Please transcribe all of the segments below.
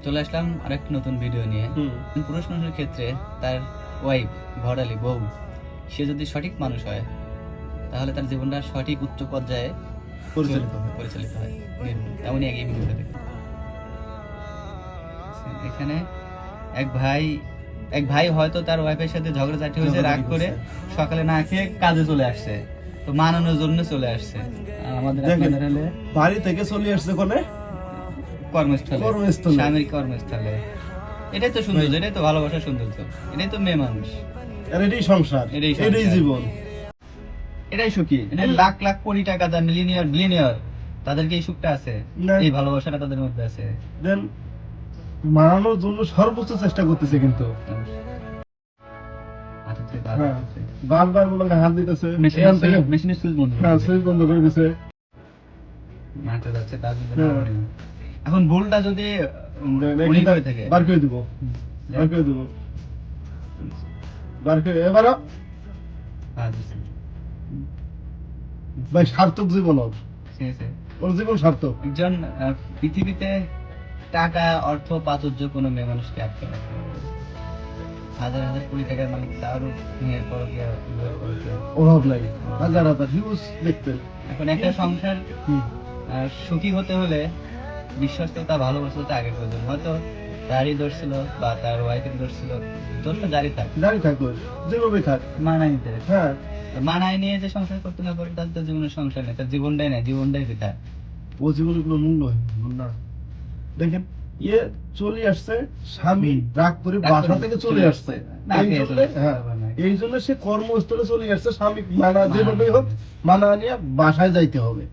চলে আসলাম আরেকটা নতুন ভিডিও নিয়ে। পুরুষ মানুষের ক্ষেত্রে তার ওয়াইফ, ঘরওয়ালি, বউ, সে যদি সঠিক মানুষ হয় তাহলে তার জীবনটা সঠিক উচ্চ পর্যায়ে পরিচালিত হয়। এমনই এক ভিডিওতে দেখুন। এখানে এক ভাই হয়তো তার ওয়াইফের সাথে ঝগড়াঝাটি হয়েছে, রাগ করে সকালে না খেয়ে কাজে চলে আসছে, তো মানানোর জন্য চলে আসছে। আমাদের বাড়ি থেকে চলে আসছে কোনে কর্মস্থলে, স্বামীর কর্মস্থলে। এটাই তো সৌন্দর্য, এটাই তো ভালোবাসার সৌন্দর্য, এটাই তো মেয়ে মানুষ, এটাই সংসার, এটাই জীবন, এটাই সুখী। এটা লাখ লাখ কোটি টাকা যার বিলিয়নিয়ার, তাদেরকে এই সুখটা আছে, এই ভালোবাসাটা তাদের মধ্যে আছে। দেন মানানোর জন্য সর্বোচ্চ চেষ্টা করতেছে, কিন্তু বারবার বলে হাত দিতেছে, মেশিনের সুইচ বন্ধ করে দিতেছে। এখন ভুলটা যদি বার করে দিব, এবার ভাই সার্থক জীবন, ওর জীবন সার্থক। একজন পৃথিবীতে টাকা, অর্থ, প্রাচুর্য কোনো মেয়ে মানুষকে আটকে রাখে। হাজার হাজার কোটি টাকার মালিক, তারও মেয়ের অভাব নাই, হাজার হাজার হিউজ দেখতেন। এখন একটা সংসার সুখী হতে হলে বিশ্বস্ততা, ভালোবাসাটা আগে প্রয়োজন। হয়তো তারই দোষ ছিল বা তার ওয়াইফের দোষ ছিল, দোষটা জারি থাকো যেভাবে থাক, মানায় নিতে। হ্যাঁ, মানায় নিয়ে যে সংসার করতে না পারে তার তো জীবনের সংসার নেই, তার জীবনটাই নেই, জীবনটাই পিতা। ও জীবনে কোনো মূল্য না। দেখেন, ইয়ে চলে আসছে, স্বামী রাগ করে বাসা থেকে চলে আসছে, এই জন্য সে কর্মস্থলে চলে আসছে। স্বামী মানা যেভাবেই হোক মানা নিয়ে বাসায় যাইতে হবে,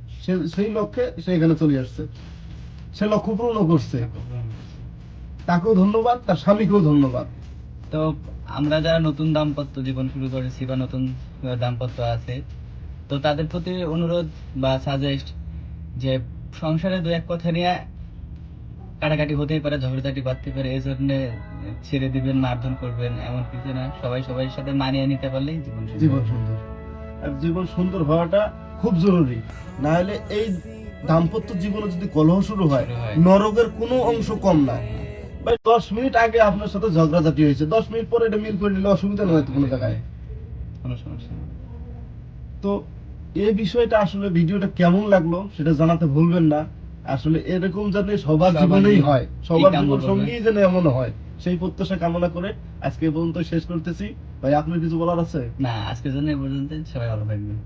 সেই লক্ষ্যে সে এখানে চলে আসছে, সে লক্ষ্য পূর্ণ করছে। তাকেও ধন্যবাদ, তার স্বামীকেও ধন্যবাদ। তো আমরা যারা নতুন দাম্পত্য জীবন শুরু করেছি বা নতুন দাম্পত্য আছে, তো তাদের প্রতি অনুরোধ বা সাজেস্ট যে সংসারে দু এক কথা নিয়ে কাটাকাটি হতেই পারে, ঝগড়াঝাটি বাড়তে পারে, এই জন্য ছেড়ে দিবেন, মারধর করবেন এমন কিছু না। সবাই সাথে মানিয়ে নিতে পারলেই জীবন সুন্দর। আর জীবন সুন্দর হওয়াটা খুব জরুরি, না হলে এই দাম্পত্য জীবনে যদি কলহ শুরু হয়, নরকের কোনো অংশ কম না। 10 মিনিট আগে আপনার সাথে ঝগড়াঝাটি হয়েছে, 10 মিনিট পরে এটা মিল করে নিলে অসুবিধা নয় তো কোনো জায়গায়, কোনো সমস্যা নেই। তো এই বিষয়টা আসলে ভিডিওটা কেমন লাগলো সেটা জানাতে ভুলবেন না। আসলে এরকম যেন সবার জীবনেই হয়, সবার জীবন সঙ্গী যেন এমন হয়, সেই প্রত্যাশা কামনা করে আজকে পর্যন্ত শেষ করতেছি। ভাই, আপনার কিছু বলার আছে? না, আজকের জন্য এই পর্যন্ত। সবাই ভালো থাকবেন।